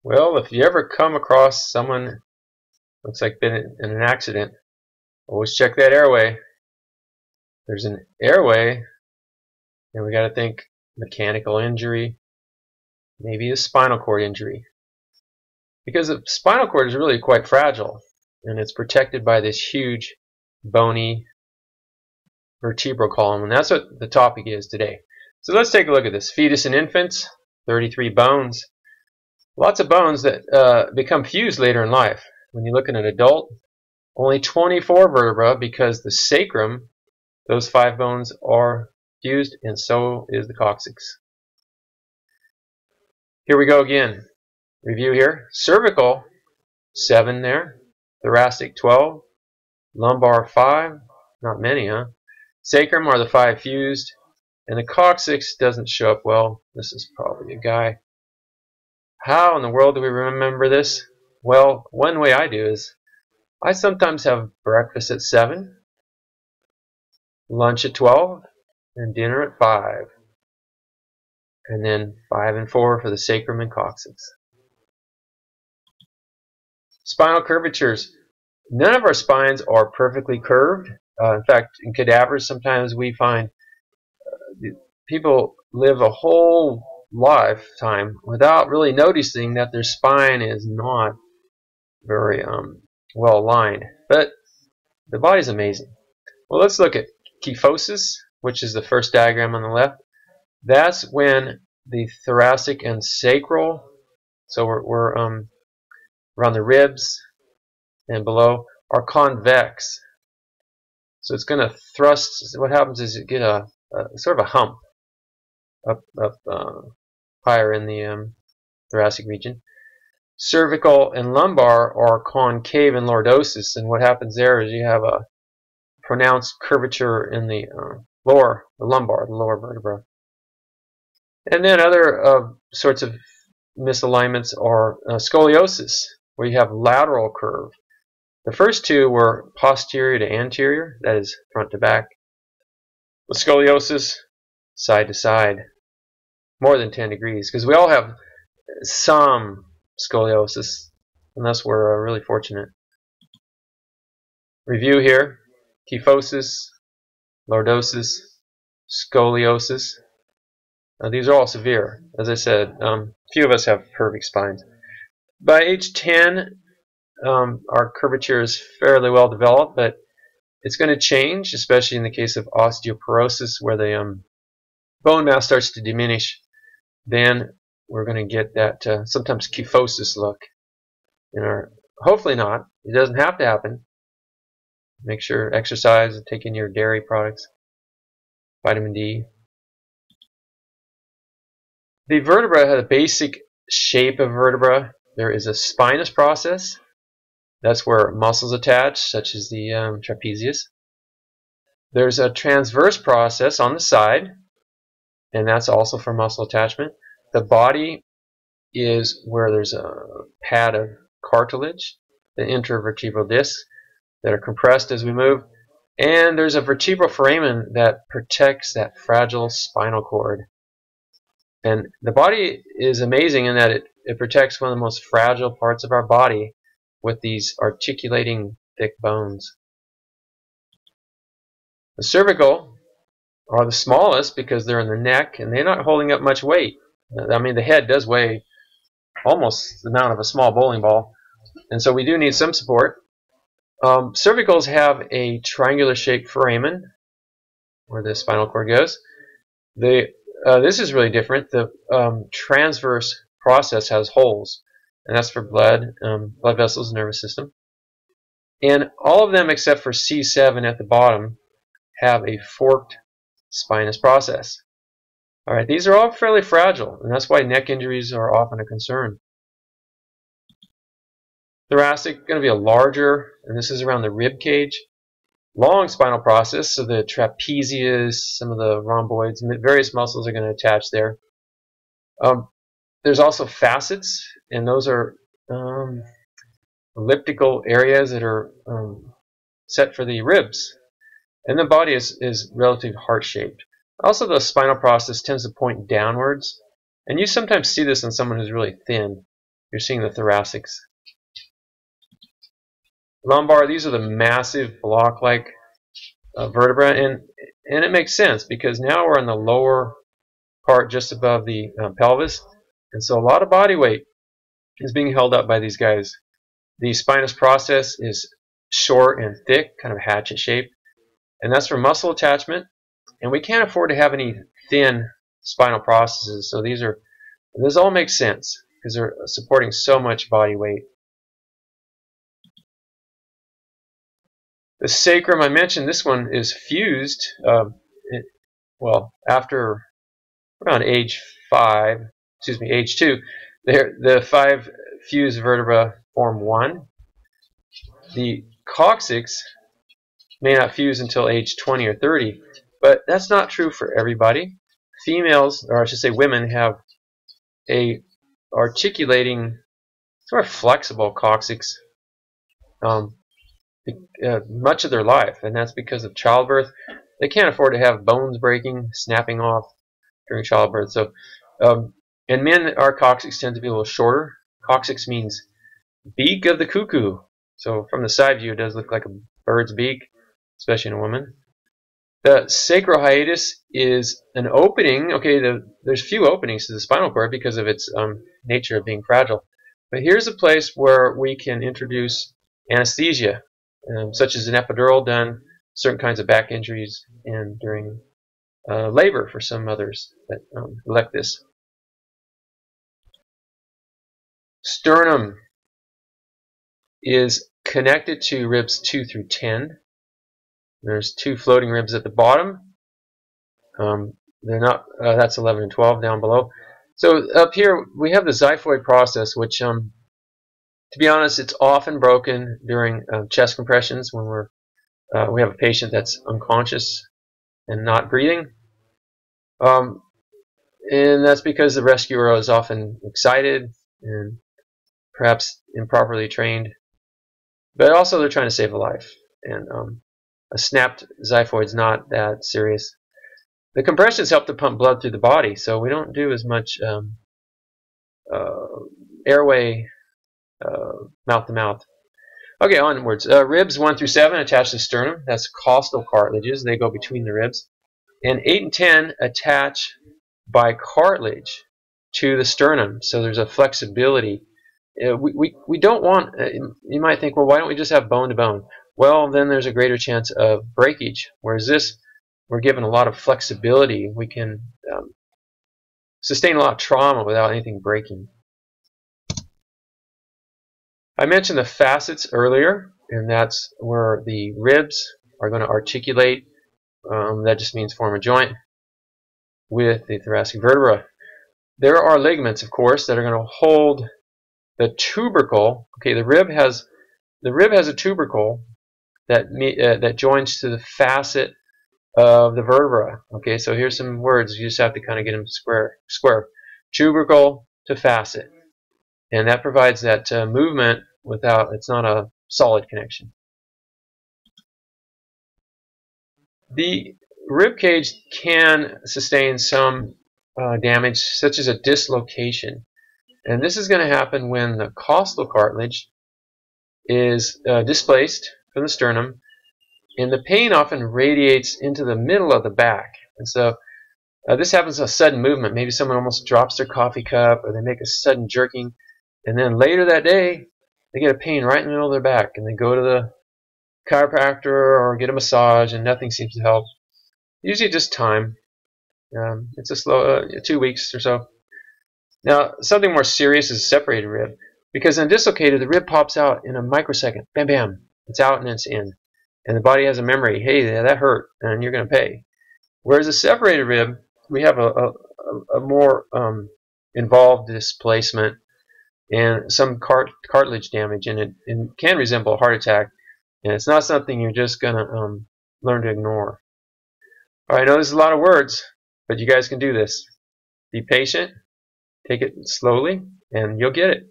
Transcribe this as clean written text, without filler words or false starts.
Well, if you ever come across someone looks like been in an accident, always check that airway. There's an airway, and we got to think mechanical injury, maybe a spinal cord injury. Because the spinal cord is really quite fragile, and it's protected by this huge bony vertebral column, and that's what the topic is today. So let's take a look at this. Fetus and infants, 33 bones. Lots of bones that become fused later in life. When you look at an adult, only 24 vertebrae, because the sacrum, those 5 bones are fused, and so is the coccyx. Here we go again. Review here. Cervical, 7 there. Thoracic, 12. Lumbar, 5. Not many, huh? Sacrum are the 5 fused. And the coccyx doesn't show up well. This is probably a guy. How in the world do we remember this? Well, one way I do is I sometimes have breakfast at 7, lunch at 12, and dinner at 5. And then 5 and 4 for the sacrum and coccyx. Spinal curvatures. None of our spines are perfectly curved. In fact, in cadavers, sometimes we find people live a whole lifetime without really noticing that their spine is not very well aligned. But the body's amazing. Well, let's look at kyphosis, which is the first diagram on the left. That's when the thoracic and sacral, so we're around the ribs and below, are convex. So it's going to thrust. What happens is you get a sort of a hump up higher in the thoracic region. Cervical and lumbar are concave in lordosis, and what happens there is you have a pronounced curvature in the lumbar, the lower vertebra. And then other sorts of misalignments are scoliosis, where you have lateral curve. The first two were posterior to anterior, that is front to back. With scoliosis, side to side, more than 10 degrees, because we all have some scoliosis, unless we're really fortunate. Review here: kyphosis, lordosis, scoliosis. Now, these are all severe. As I said, few of us have perfect spines. By age 10, our curvature is fairly well developed, but it's going to change, especially in the case of osteoporosis, where the bone mass starts to diminish. Then we're going to get that sometimes kyphosis look in our. Hopefully not. It doesn't have to happen. Make sure exercise and take in your dairy products, vitamin D. The vertebra has a basic shape of vertebra. There is a spinous process. That's where muscles attach, such as the trapezius. There's a transverse process on the side, and that's also for muscle attachment. The body is where there's a pad of cartilage, the intervertebral discs that are compressed as we move, and there's a vertebral foramen that protects that fragile spinal cord. And the body is amazing in that it protects one of the most fragile parts of our body with these articulating thick bones. The cervical are the smallest because they're in the neck and they're not holding up much weight. I mean, the head does weigh almost the amount of a small bowling ball, and so we do need some support. Cervicals have a triangular shaped foramen where the spinal cord goes. This is really different. The transverse process has holes, and that's for blood vessels, nervous system. And all of them except for C7 at the bottom have a forked spinous process. All right, these are all fairly fragile, and that's why neck injuries are often a concern. Thoracic, going to be a larger, and this is around the rib cage. Long spinal process, so the trapezius, some of the rhomboids, various muscles are going to attach there. There's also facets, and those are elliptical areas that are set for the ribs. And the body is relatively heart-shaped. Also, the spinal process tends to point downwards, and you sometimes see this in someone who's really thin. You're seeing the thoracics. Lumbar, these are the massive block-like vertebra, and it makes sense because now we're in the lower part just above the pelvis, and so a lot of body weight is being held up by these guys. The spinous process is short and thick, kind of hatchet shaped, and that's for muscle attachment, and we can't afford to have any thin spinal processes, so this all makes sense because they're supporting so much body weight. The sacrum, I mentioned this one is fused, well, after around age 2, the 5 fused vertebra form one. The coccyx may not fuse until age 20 or 30, but that's not true for everybody. Females, or I should say women, have a articulating, sort of flexible coccyx much of their life, and that's because of childbirth. They can't afford to have bones breaking, snapping off during childbirth. So, and men, our coccyx tend to be a little shorter. Coccyx means beak of the cuckoo. So from the side view, it does look like a bird's beak, especially in a woman. The sacrohiatus is an opening. Okay, there's few openings to the spinal cord because of its nature of being fragile. But here's a place where we can introduce anesthesia, such as an epidural done certain kinds of back injuries and during labor for some mothers that elect this. Sternum is connected to ribs 2 through 10. There's 2 floating ribs at the bottom. They're not. That's 11 and 12 down below. So up here we have the xiphoid process, which, to be honest, it's often broken during chest compressions when we have a patient that's unconscious and not breathing. And that's because the rescuer is often excited and perhaps improperly trained. But also they're trying to save a life. And a snapped xiphoid is not that serious. The compressions help to pump blood through the body, so we don't do as much airway mouth to mouth. Okay, onwards. Ribs 1 through 7 attach to the sternum. That's costal cartilages. They go between the ribs. And 8 and 10 attach by cartilage to the sternum. So there's a flexibility. We don't want, you might think, well, why don't we just have bone to bone? Well, then there's a greater chance of breakage. Whereas this, we're given a lot of flexibility. We can sustain a lot of trauma without anything breaking. I mentioned the facets earlier, and that's where the ribs are going to articulate. That just means form a joint with the thoracic vertebra. There are ligaments, of course, that are going to hold the tubercle. Okay, the rib has a tubercle that joins to the facet of the vertebra. Okay, so here's some words. You just have to kind of get them square. Tubercle to facet. And that provides that movement without, it's not a solid connection. The rib cage can sustain some damage, such as a dislocation. And this is going to happen when the costal cartilage is displaced from the sternum, and the pain often radiates into the middle of the back. And so this happens a sudden movement. Maybe someone almost drops their coffee cup, or they make a sudden jerking. And then later that day, they get a pain right in the middle of their back, and they go to the chiropractor or get a massage, and nothing seems to help. Usually just time. It's a slow 2 weeks or so. Now, something more serious is a separated rib, because in dislocated, the rib pops out in a microsecond. Bam, bam. It's out and it's in. And the body has a memory. Hey, that hurt, and you're going to pay. Whereas a separated rib, we have a more involved displacement and some cartilage damage, and it can resemble a heart attack, and it's not something you're just going to learn to ignore. All right, I know there's a lot of words, but you guys can do this. Be patient, take it slowly, and you'll get it.